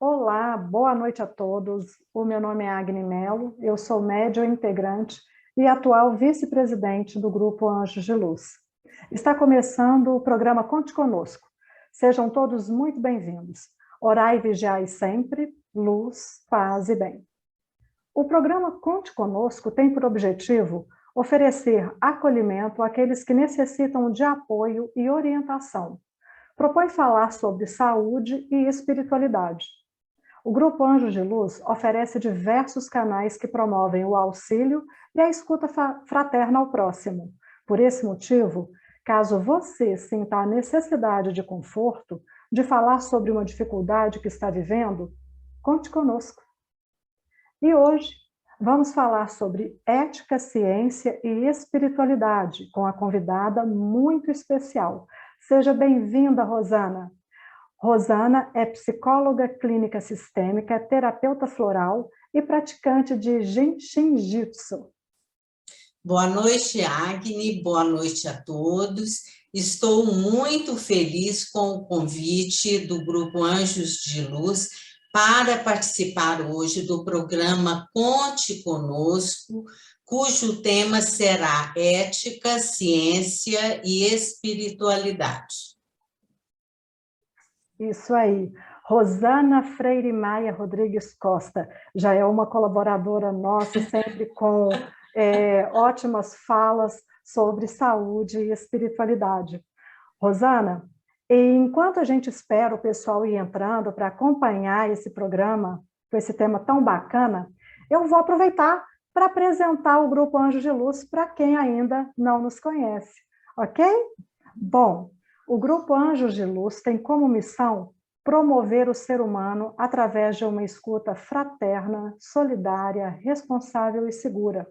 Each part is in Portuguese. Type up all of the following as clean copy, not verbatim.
Olá, boa noite a todos. O meu nome é Agni Mello, eu sou médium integrante e atual vice-presidente do Grupo Anjos de Luz. Está começando o programa Conte Conosco. Sejam todos muito bem-vindos. Orai e vigiai sempre, luz, paz e bem. O programa Conte Conosco tem por objetivo oferecer acolhimento àqueles que necessitam de apoio e orientação. Propõe falar sobre saúde e espiritualidade. O Grupo Anjos de Luz oferece diversos canais que promovem o auxílio e a escuta fraterna ao próximo. Por esse motivo, caso você sinta a necessidade de conforto, de falar sobre uma dificuldade que está vivendo, conte conosco. E hoje vamos falar sobre ética, ciência e espiritualidade com a convidada muito especial. Seja bem-vinda, Rosana. Rosana é psicóloga clínica sistêmica, terapeuta floral e praticante de Shinjitsu. Boa noite, Agni, boa noite a todos. Estou muito feliz com o convite do Grupo Anjos de Luz para participar hoje do programa Conte Conosco, cujo tema será ética, ciência e espiritualidade. Isso aí. Rosana Freire Maia Rodrigues Costa já é uma colaboradora nossa, sempre com ótimas falas sobre saúde e espiritualidade. Rosana, enquanto a gente espera o pessoal ir entrando para acompanhar esse programa, com esse tema tão bacana, eu vou aproveitar para apresentar o Grupo Anjos de Luz para quem ainda não nos conhece, ok? Bom, o Grupo Anjos de Luz tem como missão promover o ser humano através de uma escuta fraterna, solidária, responsável e segura,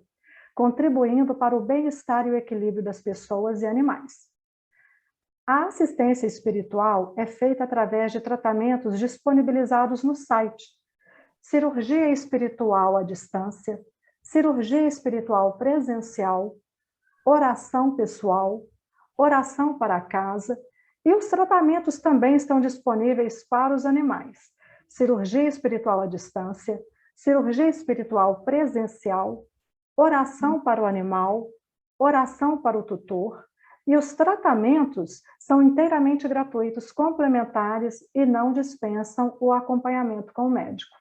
contribuindo para o bem-estar e o equilíbrio das pessoas e animais. A assistência espiritual é feita através de tratamentos disponibilizados no site: cirurgia espiritual à distância, cirurgia espiritual presencial, oração pessoal, oração para casa, e os tratamentos também estão disponíveis para os animais: cirurgia espiritual à distância, cirurgia espiritual presencial, oração para o animal, oração para o tutor, e os tratamentos são inteiramente gratuitos, complementares e não dispensam o acompanhamento com o médico.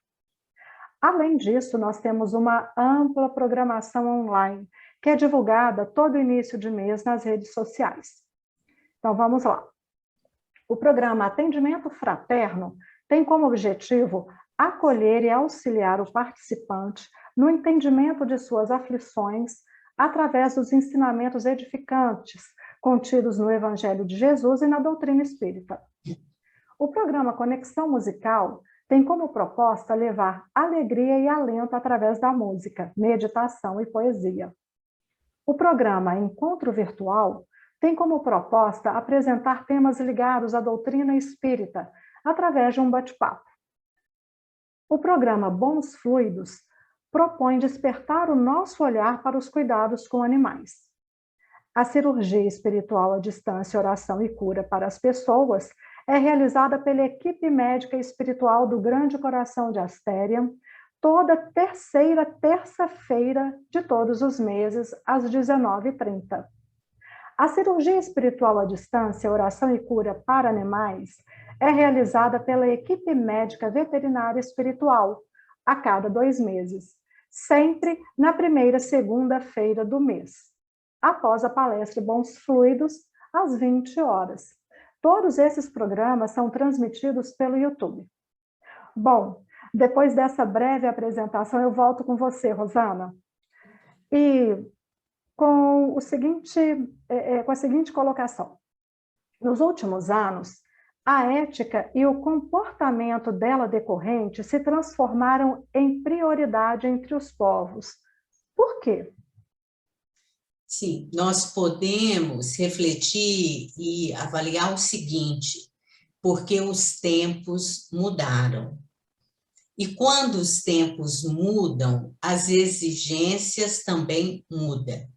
Além disso, nós temos uma ampla programação online, que é divulgada todo início de mês nas redes sociais. Então, vamos lá. O programa Atendimento Fraterno tem como objetivo acolher e auxiliar o participante no entendimento de suas aflições através dos ensinamentos edificantes contidos no Evangelho de Jesus e na doutrina espírita. O programa Conexão Musical tem como proposta levar alegria e alento através da música, meditação e poesia. O programa Encontro Virtual tem como proposta apresentar temas ligados à doutrina espírita através de um bate-papo. O programa Bons Fluidos propõe despertar o nosso olhar para os cuidados com animais. A cirurgia espiritual à distância, oração e cura para as pessoas é realizada pela equipe médica e espiritual do Grande Coração de Astéria, toda terceira terça-feira de todos os meses, às 19h30. A cirurgia espiritual à distância, oração e cura para animais, é realizada pela equipe médica veterinária espiritual, a cada 2 meses, sempre na primeira segunda-feira do mês, após a palestra Bons Fluidos, às 20h. Todos esses programas são transmitidos pelo YouTube. Bom, depois dessa breve apresentação, eu volto com você, Rosana. E com a seguinte colocação. Nos últimos anos, a ética e o comportamento dela decorrente se transformaram em prioridade entre os povos. Por quê? Sim, nós podemos refletir e avaliar o seguinte: porque os tempos mudaram. E quando os tempos mudam, as exigências também mudam.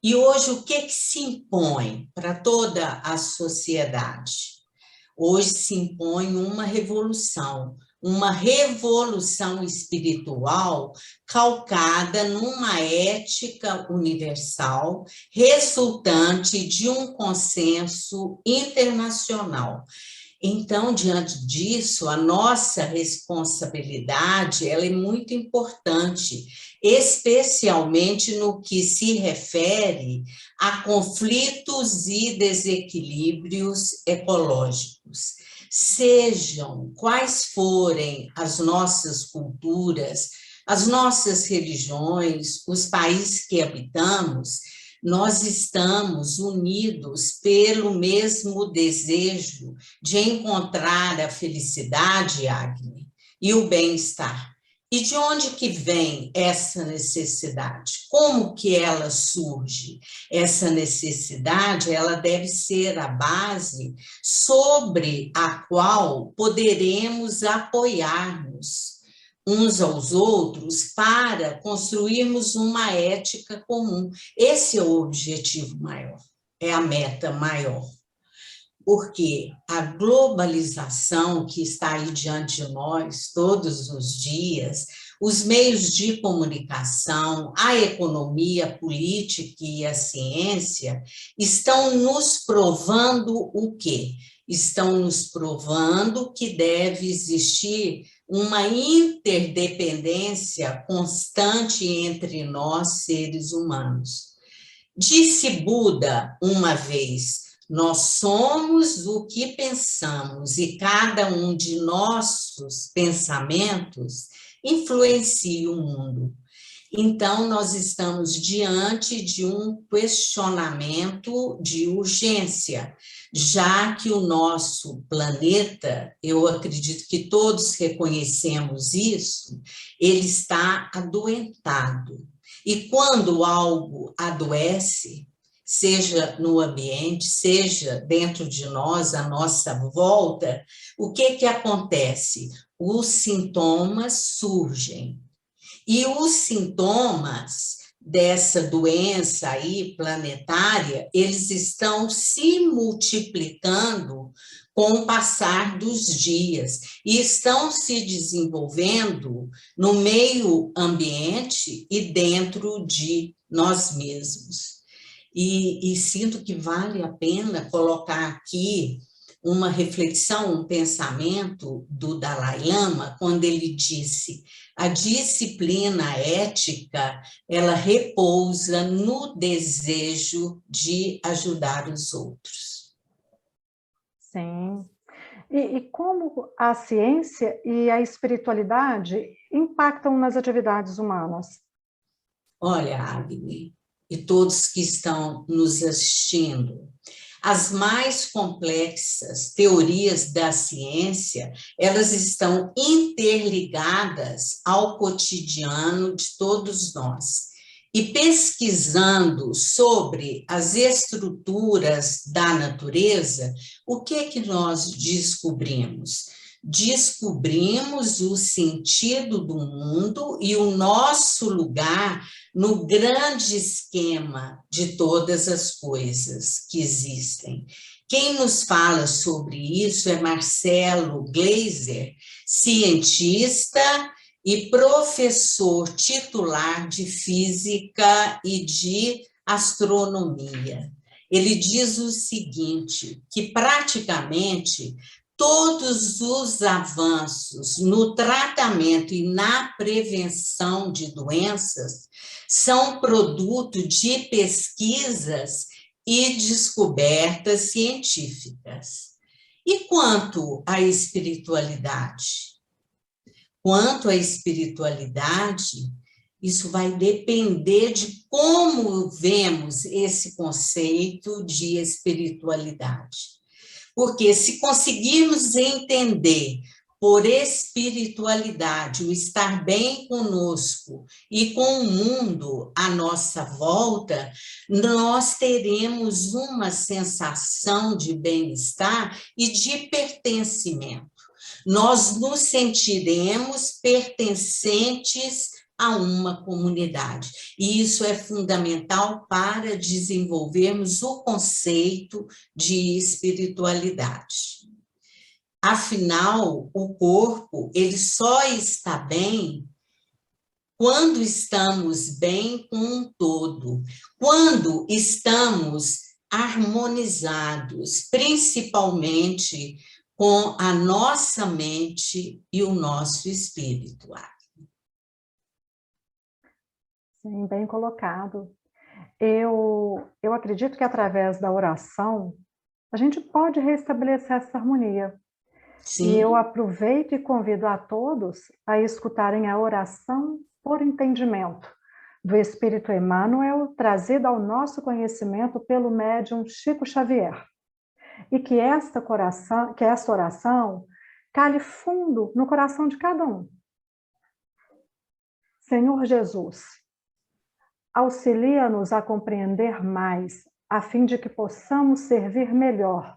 E hoje, o que se impõe para toda a sociedade? Hoje se impõe uma revolução, uma revolução espiritual calcada numa ética universal, resultante de um consenso internacional. Então, diante disso, a nossa responsabilidade ela é muito importante, especialmente no que se refere a conflitos e desequilíbrios ecológicos. Sejam quais forem as nossas culturas, as nossas religiões, os países que habitamos, nós estamos unidos pelo mesmo desejo de encontrar a felicidade, Agni, e o bem-estar. E de onde que vem essa necessidade? Como que ela surge? Essa necessidade, ela deve ser a base sobre a qual poderemos apoiar-nos uns aos outros para construirmos uma ética comum. Esse é o objetivo maior, é a meta maior. Porque a globalização que está aí diante de nós todos os dias, os meios de comunicação, a economia, a política e a ciência estão nos provando o quê? Estão nos provando que deve existir uma interdependência constante entre nós, seres humanos. Disse Buda uma vez: nós somos o que pensamos e cada um de nossos pensamentos influencia o mundo. Então, nós estamos diante de um questionamento de urgência, já que o nosso planeta, eu acredito que todos reconhecemos isso, ele está adoentado. E quando algo adoece, seja no ambiente, seja dentro de nós, à nossa volta, o que acontece? Os sintomas surgem. E os sintomas dessa doença aí planetária, eles estão se multiplicando com o passar dos dias e estão se desenvolvendo no meio ambiente e dentro de nós mesmos. E sinto que vale a pena colocar aqui uma reflexão, um pensamento do Dalai Lama, quando ele disse: a disciplina ética, ela repousa no desejo de ajudar os outros. Sim. E como a ciência e a espiritualidade impactam nas atividades humanas? Olha, Agni, e todos que estão nos assistindo, as mais complexas teorias da ciência, elas estão interligadas ao cotidiano de todos nós. E pesquisando sobre as estruturas da natureza, o que nós descobrimos? Descobrimos o sentido do mundo e o nosso lugar no grande esquema de todas as coisas que existem. Quem nos fala sobre isso é Marcelo Gleiser, cientista e professor titular de física e de astronomia. Ele diz o seguinte, que praticamente todos os avanços no tratamento e na prevenção de doenças são produto de pesquisas e descobertas científicas. E quanto à espiritualidade? Quanto à espiritualidade, isso vai depender de como vemos esse conceito de espiritualidade. Porque se conseguirmos entender por espiritualidade o estar bem conosco e com o mundo à nossa volta, nós teremos uma sensação de bem-estar e de pertencimento. Nós nos sentiremos pertencentes a uma comunidade. E isso é fundamental para desenvolvermos o conceito de espiritualidade. Afinal, o corpo, ele só está bem quando estamos bem com um todo, quando estamos harmonizados, principalmente com a nossa mente e o nosso espírito. Sim, bem colocado. Eu acredito que através da oração, a gente pode restabelecer essa harmonia. Sim. E eu aproveito e convido a todos a escutarem a oração por entendimento do Espírito Emmanuel, trazida ao nosso conhecimento pelo médium Chico Xavier. E que esta oração cale fundo no coração de cada um. Senhor Jesus, auxilia-nos a compreender mais, a fim de que possamos servir melhor,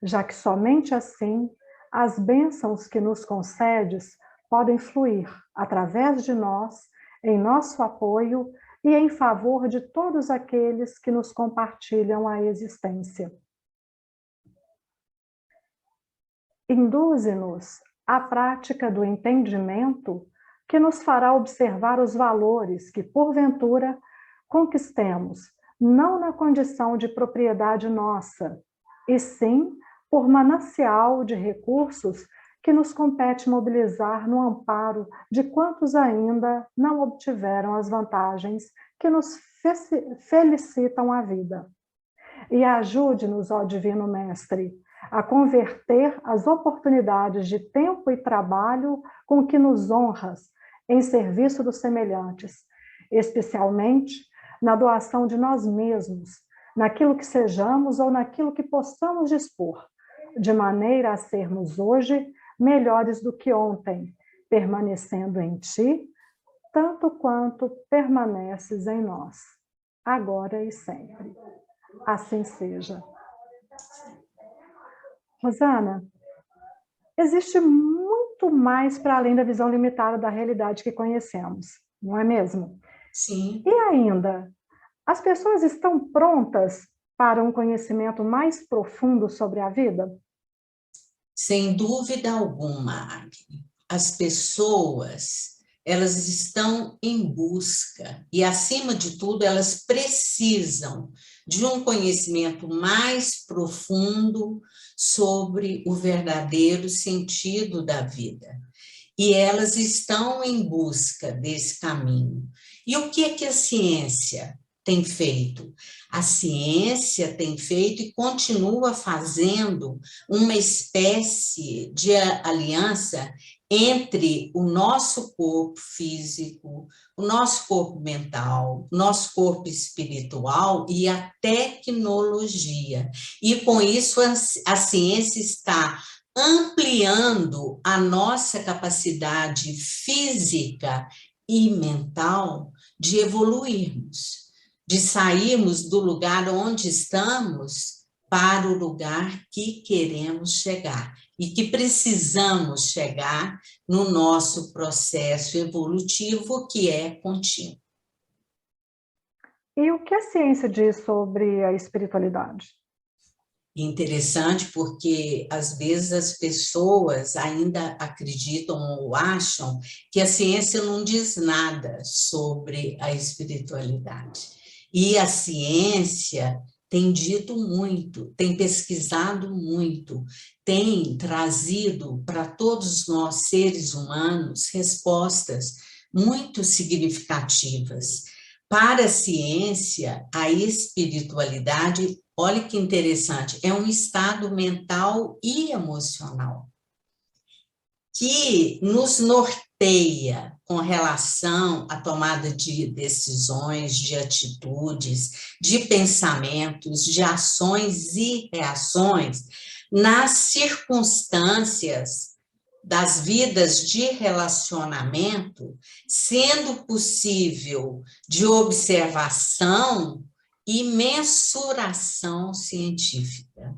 já que somente assim as bênçãos que nos concedes podem fluir através de nós, em nosso apoio e em favor de todos aqueles que nos compartilham a existência. Induze-nos à prática do entendimento que nos fará observar os valores que, porventura, conquistemos, não na condição de propriedade nossa, e sim por manancial de recursos que nos compete mobilizar no amparo de quantos ainda não obtiveram as vantagens que nos felicitam a vida. E ajude-nos, ó Divino Mestre, a converter as oportunidades de tempo e trabalho com que nos honras em serviço dos semelhantes, especialmente na doação de nós mesmos, naquilo que sejamos ou naquilo que possamos dispor, de maneira a sermos hoje melhores do que ontem, permanecendo em Ti, tanto quanto permaneces em nós, agora e sempre. Assim seja. Rosana, existe muito mais para além da visão limitada da realidade que conhecemos, não é mesmo? Sim. E ainda, as pessoas estão prontas para um conhecimento mais profundo sobre a vida? Sem dúvida alguma, Agni. As pessoas, elas estão em busca e, acima de tudo, elas precisam de um conhecimento mais profundo sobre o verdadeiro sentido da vida. E elas estão em busca desse caminho. E o que é que a ciência tem feito? A ciência tem feito e continua fazendo uma espécie de aliança entre o nosso corpo físico, o nosso corpo mental, o nosso corpo espiritual e a tecnologia. E com isso a ciência está ampliando a nossa capacidade física e mental de evoluirmos, de sairmos do lugar onde estamos para o lugar que queremos chegar e que precisamos chegar no nosso processo evolutivo, que é contínuo. E o que a ciência diz sobre a espiritualidade? Interessante porque, às vezes, as pessoas ainda acreditam ou acham que a ciência não diz nada sobre a espiritualidade. E a ciência tem dito muito, tem pesquisado muito, tem trazido para todos nós, seres humanos, respostas muito significativas. Para a ciência, a espiritualidade, olha que interessante, é um estado mental e emocional que nos norteia com relação à tomada de decisões, de atitudes, de pensamentos, de ações e reações nas circunstâncias das vidas de relacionamento, sendo possível de observação e mensuração científica.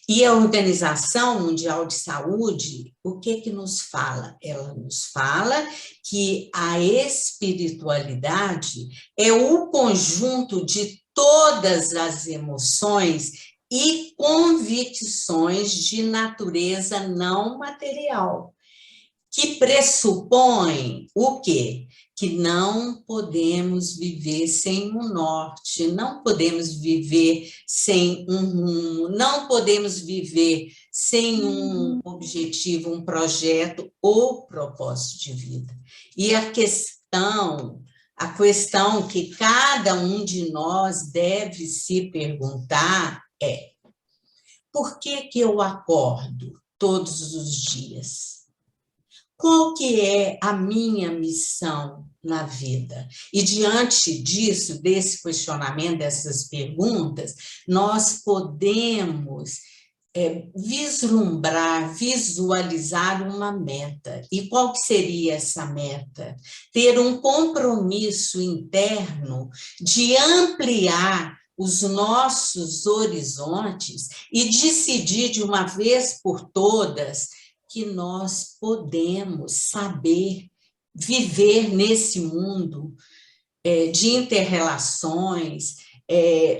E a Organização Mundial de Saúde, o que nos fala? Ela nos fala que a espiritualidade é o conjunto de todas as emoções e convicções de natureza não material, que pressupõem o quê? Que não podemos viver sem um norte, não podemos viver sem um rumo, não podemos viver sem um objetivo, um projeto ou propósito de vida. E a questão que cada um de nós deve se perguntar é: por que eu acordo todos os dias? Qual que é a minha missão na vida? E diante disso, desse questionamento, dessas perguntas, nós podemos vislumbrar, visualizar uma meta. E qual que seria essa meta? Ter um compromisso interno de ampliar os nossos horizontes e decidir de uma vez por todas que nós podemos saber viver nesse mundo de interrelações,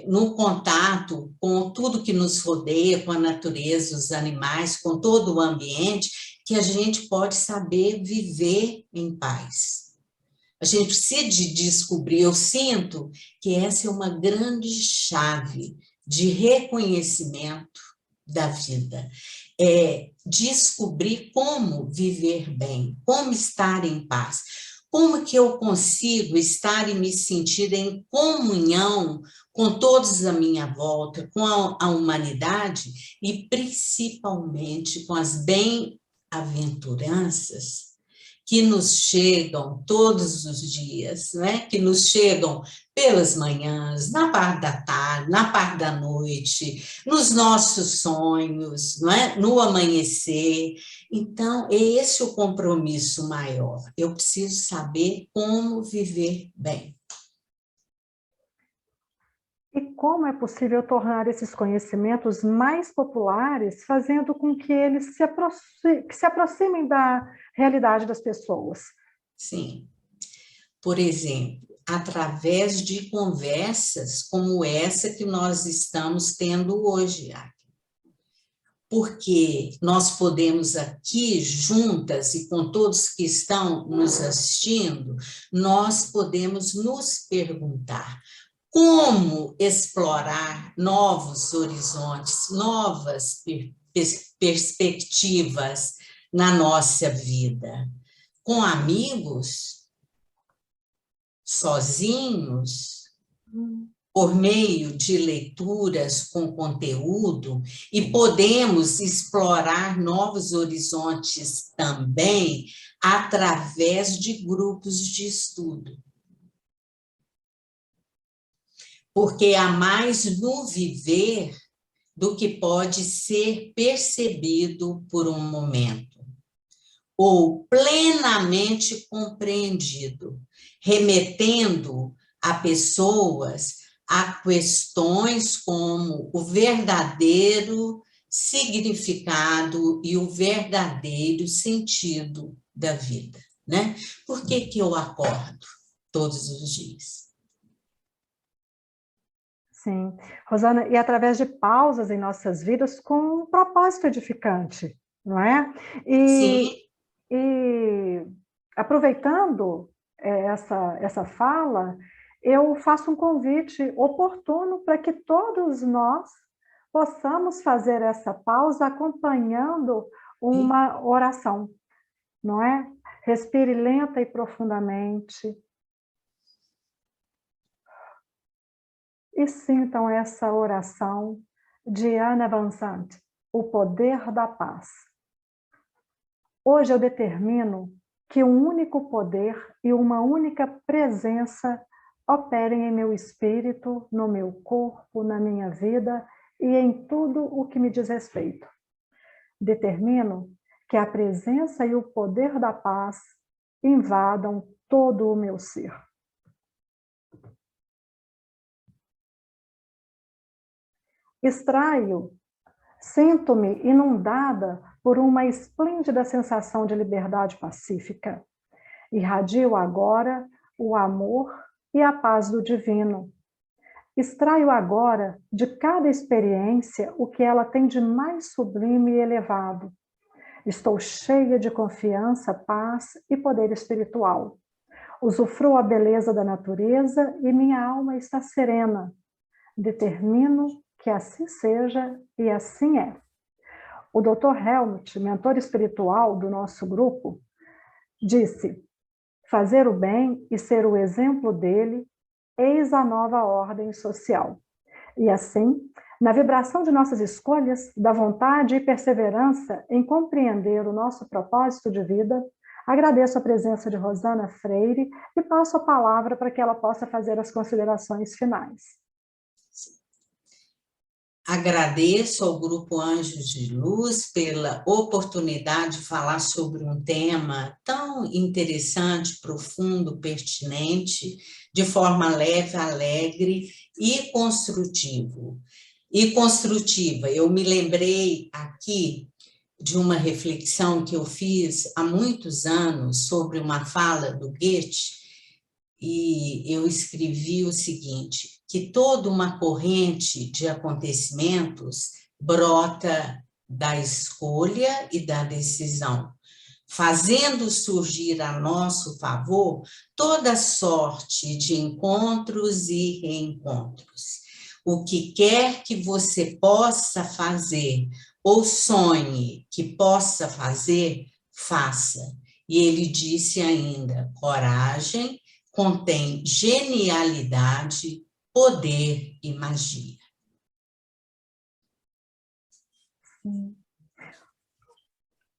no contato com tudo que nos rodeia, com a natureza, os animais, com todo o ambiente, que a gente pode saber viver em paz. A gente precisa de descobrir, eu sinto que essa é uma grande chave de reconhecimento da vida. É descobrir como viver bem, como estar em paz. Como que eu consigo estar e me sentir em comunhão com todos à minha volta, com a humanidade e principalmente com as bem-aventuranças que nos chegam todos os dias, né? Que nos chegam pelas manhãs, na parte da tarde, na parte da noite, nos nossos sonhos, não é? No amanhecer. Então, é esse o compromisso maior. Eu preciso saber como viver bem. E como é possível tornar esses conhecimentos mais populares, fazendo com que eles se aproximem da realidade das pessoas? Sim. Por exemplo, através de conversas como essa que nós estamos tendo hoje, porque nós podemos aqui, juntas e com todos que estão nos assistindo, nós podemos nos perguntar como explorar novos horizontes, novas perspectivas na nossa vida, com amigos, sozinhos, por meio de leituras com conteúdo, e podemos explorar novos horizontes também através de grupos de estudo. Porque há mais no viver do que pode ser percebido por um momento, ou plenamente compreendido, remetendo a pessoas a questões como o verdadeiro significado e o verdadeiro sentido da vida, né? Por que eu acordo todos os dias? Sim. Rosana, e através de pausas em nossas vidas com um propósito edificante, não é? Sim. E aproveitando essa fala, eu faço um convite oportuno para que todos nós possamos fazer essa pausa acompanhando uma oração, não é? Respire lenta e profundamente. E sintam essa oração de Ana Van Sant, o poder da paz. Hoje eu determino que um único poder e uma única presença operem em meu espírito, no meu corpo, na minha vida e em tudo o que me diz respeito. Determino que a presença e o poder da paz invadam todo o meu ser. Extraio, sinto-me inundada por uma esplêndida sensação de liberdade pacífica. Irradio agora o amor e a paz do divino. Extraio agora de cada experiência o que ela tem de mais sublime e elevado. Estou cheia de confiança, paz e poder espiritual. Usufruo a beleza da natureza e minha alma está serena. Determino que assim seja e assim é. O Dr. Helmut, mentor espiritual do nosso grupo, disse: fazer o bem e ser o exemplo dele, eis a nova ordem social. E assim, na vibração de nossas escolhas, da vontade e perseverança em compreender o nosso propósito de vida, agradeço a presença de Rosana Freire e passo a palavra para que ela possa fazer as considerações finais. Agradeço ao Grupo Anjos de Luz pela oportunidade de falar sobre um tema tão interessante, profundo, pertinente, de forma leve, alegre e construtiva. Eu me lembrei aqui de uma reflexão que eu fiz há muitos anos sobre uma fala do Goethe, e eu escrevi o seguinte: que toda uma corrente de acontecimentos brota da escolha e da decisão, fazendo surgir a nosso favor toda sorte de encontros e reencontros. O que quer que você possa fazer ou sonhe que possa fazer, faça. E ele disse ainda: coragem contém genialidade, poder e magia.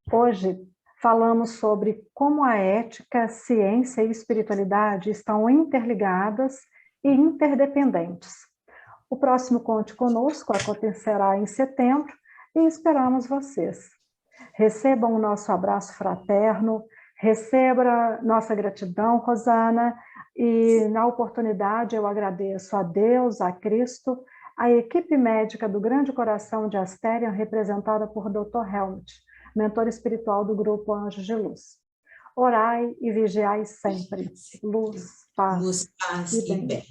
Hoje falamos sobre como a ética, ciência e espiritualidade estão interligadas e interdependentes. O próximo Conte Conosco acontecerá em setembro e esperamos vocês. Recebam o nosso abraço fraterno, receba nossa gratidão, Rosana, e na oportunidade eu agradeço a Deus, a Cristo, a equipe médica do Grande Coração de Asterion, representada por Dr. Helmut, mentor espiritual do Grupo Anjos de Luz. Orai e vigiai sempre. Luz, paz, Luz, paz e bem.